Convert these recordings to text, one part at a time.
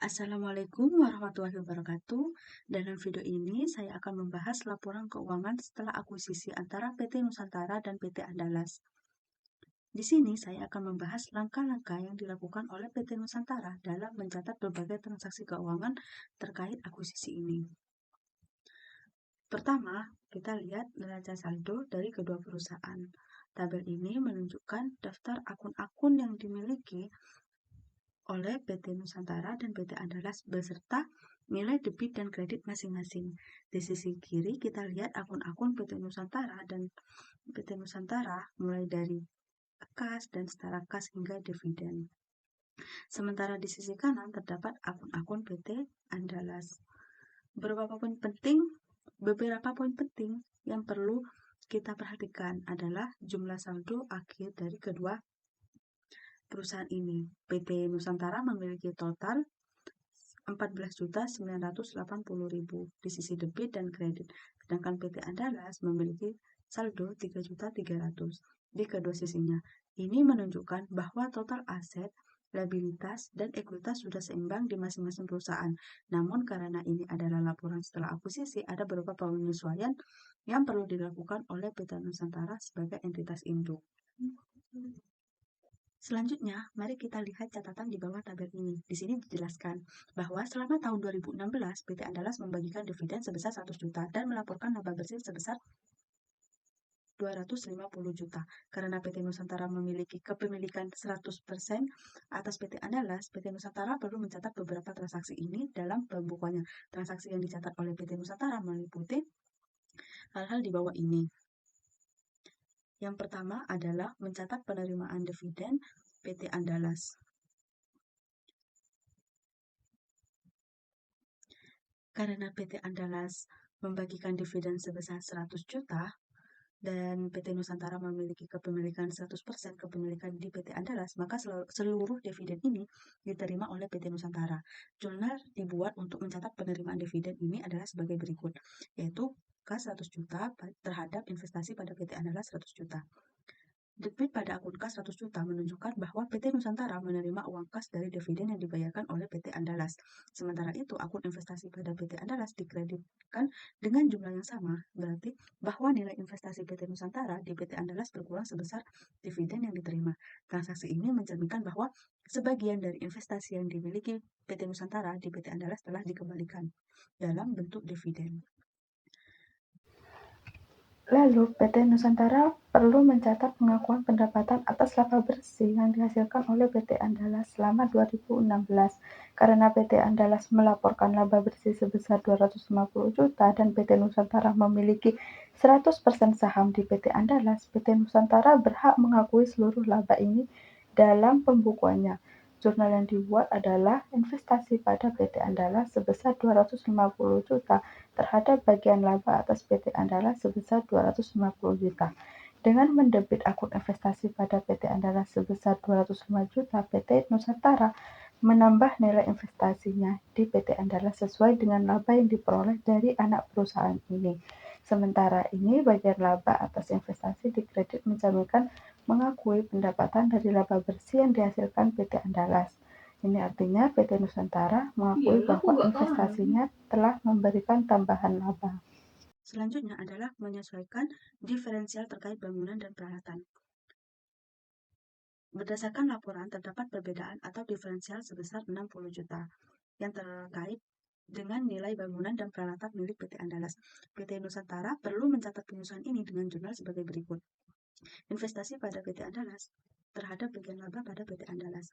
Assalamualaikum warahmatullahi wabarakatuh. Dalam video ini saya akan membahas laporan keuangan setelah akuisisi antara PT Nusantara dan PT Andalas. Di sini saya akan membahas langkah-langkah yang dilakukan oleh PT Nusantara dalam mencatat berbagai transaksi keuangan terkait akuisisi ini. Pertama, kita lihat neraca saldo dari kedua perusahaan. Tabel ini menunjukkan daftar akun-akun yang dimiliki oleh PT Nusantara dan PT Andalas beserta nilai debit dan kredit masing-masing. Di sisi kiri kita lihat akun-akun PT Nusantara dan PT Nusantara mulai dari kas dan setara kas hingga dividen. Sementara di sisi kanan terdapat akun-akun PT Andalas. Beberapa poin penting yang perlu kita perhatikan adalah jumlah saldo akhir dari kedua perusahaan ini. PT Nusantara memiliki total 14.980.000 di sisi debit dan kredit, sedangkan PT Andalas memiliki saldo 3.300.000 di kedua sisinya. Ini menunjukkan bahwa total aset, liabilitas, dan ekuitas sudah seimbang di masing-masing perusahaan. Namun karena ini adalah laporan setelah akuisisi, ada beberapa penyesuaian yang perlu dilakukan oleh PT Nusantara sebagai entitas induk. Selanjutnya, mari kita lihat catatan di bawah tabel ini. Di sini dijelaskan bahwa selama tahun 2016, PT Andalas membagikan dividen sebesar 100 juta dan melaporkan laba bersih sebesar 250 juta. Karena PT Nusantara memiliki kepemilikan 100% atas PT Andalas, PT Nusantara perlu mencatat beberapa transaksi ini dalam pembukuannya. Transaksi yang dicatat oleh PT Nusantara meliputi hal-hal di bawah ini. Yang pertama adalah mencatat penerimaan dividen PT Andalas. Karena PT Andalas membagikan dividen sebesar 100 juta dan PT Nusantara memiliki kepemilikan 100% kepemilikan di PT Andalas, maka seluruh dividen ini diterima oleh PT Nusantara. Jurnal dibuat untuk mencatat penerimaan dividen ini adalah sebagai berikut, yaitu kas 100 juta terhadap investasi pada PT Andalas 100 juta. Debit pada akun kas 100 juta menunjukkan bahwa PT Nusantara menerima uang kas dari dividen yang dibayarkan oleh PT Andalas. Sementara itu, akun investasi pada PT Andalas dikreditkan dengan jumlah yang sama, berarti bahwa nilai investasi PT Nusantara di PT Andalas berkurang sebesar dividen yang diterima. Transaksi ini mencerminkan bahwa sebagian dari investasi yang dimiliki PT Nusantara di PT Andalas telah dikembalikan dalam bentuk dividen. Lalu, PT Nusantara perlu mencatat pengakuan pendapatan atas laba bersih yang dihasilkan oleh PT Andalas selama 2016. Karena PT Andalas melaporkan laba bersih sebesar 250 juta dan PT Nusantara memiliki 100% saham di PT Andalas, PT Nusantara berhak mengakui seluruh laba ini dalam pembukuannya. Jurnal yang dibuat adalah investasi pada PT Andalas sebesar 250 juta terhadap bagian laba atas PT Andalas sebesar 250 juta. Dengan mendebit akun investasi pada PT Andalas sebesar 205 juta, PT Nusantara menambah nilai investasinya di PT Andalas sesuai dengan laba yang diperoleh dari anak perusahaan ini. Sementara ini, bagian laba atas investasi dikredit mencerminkan mengakui pendapatan dari laba bersih yang dihasilkan PT Andalas. Ini artinya PT Nusantara mengakui bahwa investasinya telah memberikan tambahan laba. Selanjutnya adalah menyesuaikan diferensial terkait bangunan dan peralatan. Berdasarkan laporan, terdapat perbedaan atau diferensial sebesar 60 juta yang terkait dengan nilai bangunan dan peralatan milik PT Andalas. PT Nusantara perlu mencatat penyesuaian ini dengan jurnal sebagai berikut. Investasi pada PT Andalas terhadap bagian laba pada PT Andalas.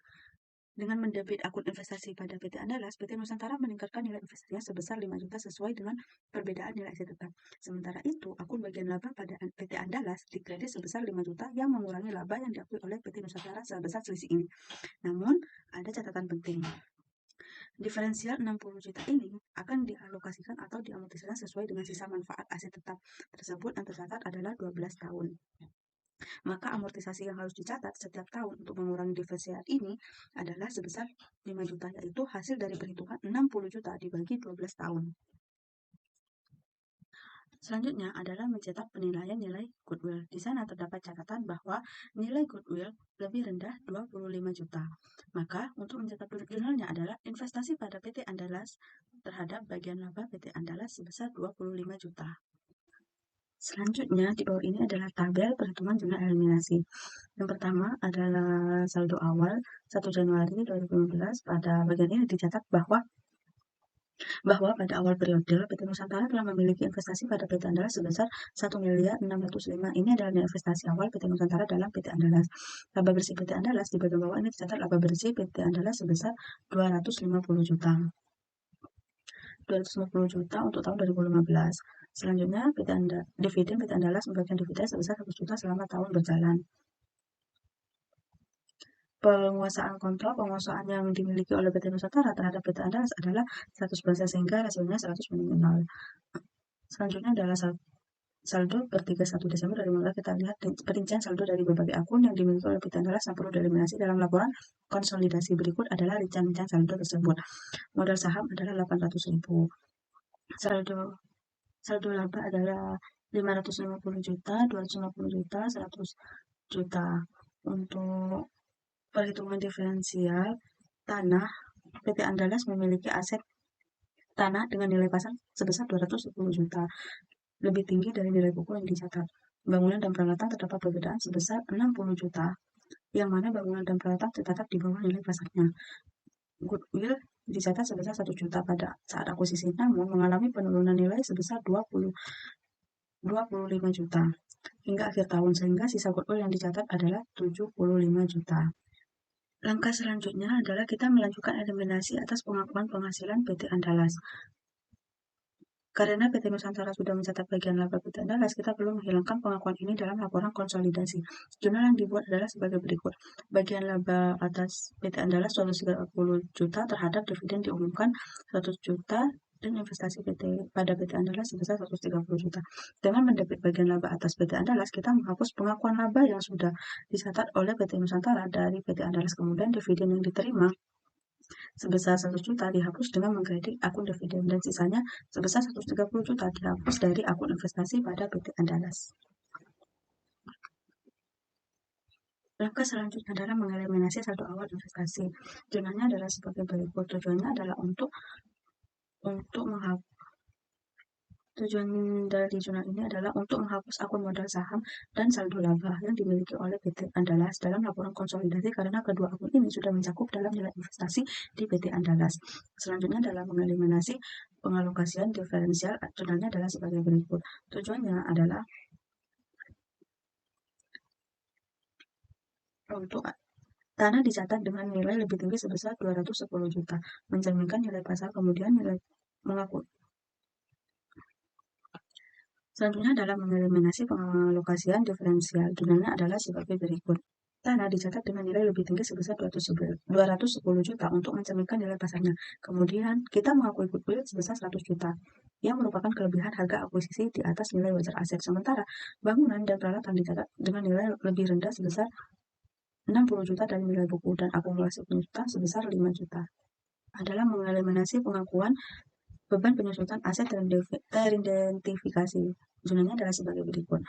Dengan mendebit akun investasi pada PT Andalas, PT Nusantara meningkatkan nilai investasinya sebesar 5 juta sesuai dengan perbedaan nilai aset tetap. Sementara itu, akun bagian laba pada PT Andalas dikredit sebesar 5 juta yang mengurangi laba yang diakui oleh PT Nusantara sebesar selisih ini. Namun, ada catatan penting. Diferensial 60 juta ini akan dialokasikan atau diamortisasikan sesuai dengan sisa manfaat aset tetap tersebut yang tercatat adalah 12 tahun. Maka amortisasi yang harus dicatat setiap tahun untuk mengurangi diferensial ini adalah sebesar 5 juta, yaitu hasil dari perhitungan 60 juta dibagi 12 tahun. Selanjutnya adalah mencetak penilaian nilai goodwill. Di sana terdapat catatan bahwa nilai goodwill lebih rendah 25 juta. Maka untuk mencetak jurnalnya adalah investasi pada PT Andalas terhadap bagian laba PT Andalas sebesar 25 juta. Selanjutnya di bawah ini adalah tabel perhitungan jumlah eliminasi. Yang pertama adalah saldo awal 1 Januari 2015. Pada bagian ini dicatat bahwa pada awal periode PT Nusantara telah memiliki investasi pada PT Andalas sebesar 1.605. Ini adalah nilai investasi awal PT Nusantara dalam PT Andalas. Laba bersih PT Andalas di bagian bawah ini dicatat laba bersih PT Andalas sebesar 250 juta. 250 juta untuk tahun 2015. Selanjutnya dividen PT Andalas membagikan dividen sebesar 1 juta selama tahun berjalan. Penguasaan yang dimiliki oleh PT Nusantara terhadap PT Andalas adalah 100% sehingga rasionya 100:0. Selanjutnya adalah saldo per 31 Desember 2015. Kita lihat perincian saldo dari berbagai akun yang dimiliki oleh PT Andalas yang perlu dieliminasi dalam laporan konsolidasi. Berikut adalah rincian saldo tersebut. Modal saham adalah 800.000. Saldo laba adalah 550 juta, 250 juta, 100 juta. Untuk perhitungan diferensial tanah, PT Andalas memiliki aset tanah dengan nilai pasar sebesar 210 juta, lebih tinggi dari nilai buku yang dicatat. Bangunan dan peralatan terdapat perbedaan sebesar 60 juta, yang mana bangunan dan peralatan tercatat di bawah nilai pasarnya. Goodwill dicatat sebesar 1 juta pada saat akuisisi, namun mengalami penurunan nilai sebesar 25 juta hingga akhir tahun, sehingga sisa goodwill yang dicatat adalah 75 juta. Langkah selanjutnya adalah kita melanjutkan eliminasi atas pengakuan penghasilan PT Andalas. Karena PT Nusantara sudah mencatat bagian laba PT Andalas, kita perlu menghilangkan pengakuan ini dalam laporan konsolidasi. Jurnal yang dibuat adalah sebagai berikut. Bagian laba atas PT Andalas 130 juta terhadap dividen diumumkan 100 juta dan investasi pada PT Andalas sebesar 130 juta. Dengan mendebit bagian laba atas PT Andalas, kita menghapus pengakuan laba yang sudah dicatat oleh PT Nusantara dari PT Andalas. Kemudian dividen yang diterima sebesar 100 juta dihapus dengan mengkredit akun dividen, dan sisanya sebesar 130 juta dihapus dari akun investasi pada PT Andalas. Langkah selanjutnya adalah mengeliminasi saldo awal investasi. Jurnalnya adalah sebagai berikut. Tujuannya adalah untuk menghapus. Tujuan dari jurnal ini adalah untuk menghapus akun modal saham dan saldo laba yang dimiliki oleh PT Andalas dalam laporan konsolidasi, karena kedua akun ini sudah mencakup dalam nilai investasi di PT Andalas. Selanjutnya adalah mengeliminasi pengalokasian diferensial. Jurnalnya adalah sebagai berikut. Tujuannya adalah untuk tanah dicatat dengan nilai lebih tinggi sebesar 210 juta, mencerminkan nilai pasar, kemudian nilai mengaku. Selanjutnya adalah mengeliminasi pengalokasian diferensial. Jurnalnya adalah sebagai berikut. Tanah dicatat dengan nilai lebih tinggi sebesar 210 juta untuk mencerminkan nilai pasarnya. Kemudian kita mengakui goodwill sebesar 100 juta, yang merupakan kelebihan harga akuisisi di atas nilai wajar aset. Sementara bangunan dan peralatan dicatat dengan nilai lebih rendah sebesar 60 juta dari nilai buku, dan akumulasi penyusutan sebesar 5 juta. Adalah mengeliminasi pengakuan beban penyusutan aset teridentifikasi. Jurnalnya adalah sebagai berikut.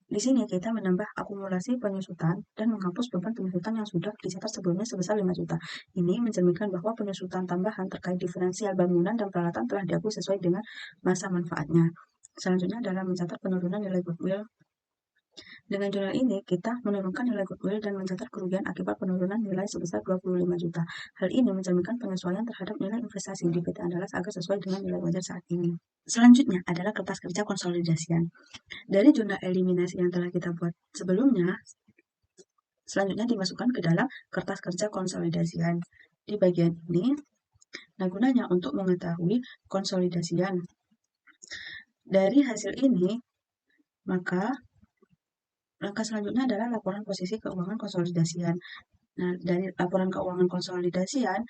Di sini kita menambah akumulasi penyusutan dan menghapus beban penyusutan yang sudah dicatat sebelumnya sebesar 5 juta. Ini mencerminkan bahwa penyusutan tambahan terkait diferensial bangunan dan peralatan telah diakui sesuai dengan masa manfaatnya. Selanjutnya adalah mencatat penurunan nilai goodwill. Dengan jurnal ini, kita menurunkan nilai goodwill dan mencatat kerugian akibat penurunan nilai sebesar 25 juta. Hal ini mencerminkan penyesuaian terhadap nilai investasi di PT Andalas agar sesuai dengan nilai wajar saat ini. Selanjutnya adalah kertas kerja konsolidasian. Dari jurnal eliminasi yang telah kita buat sebelumnya, selanjutnya dimasukkan ke dalam kertas kerja konsolidasian. Di bagian ini, nah gunanya untuk mengetahui konsolidasian. Dari hasil ini, maka langkah selanjutnya adalah laporan posisi keuangan konsolidasian. Nah, dari laporan keuangan konsolidasian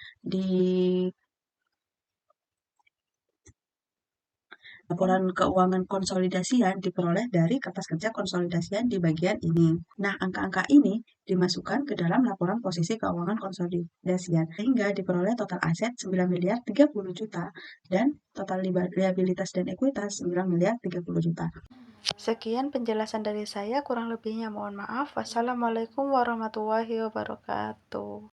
Laporan keuangan konsolidasian diperoleh dari kertas kerja konsolidasian di bagian ini. Nah, angka-angka ini dimasukkan ke dalam laporan posisi keuangan konsolidasian sehingga diperoleh total aset 9 miliar 30 juta dan total liabilitas dan ekuitas 9 miliar 30 juta. Sekian penjelasan dari saya, kurang lebihnya mohon maaf. Wassalamualaikum warahmatullahi wabarakatuh.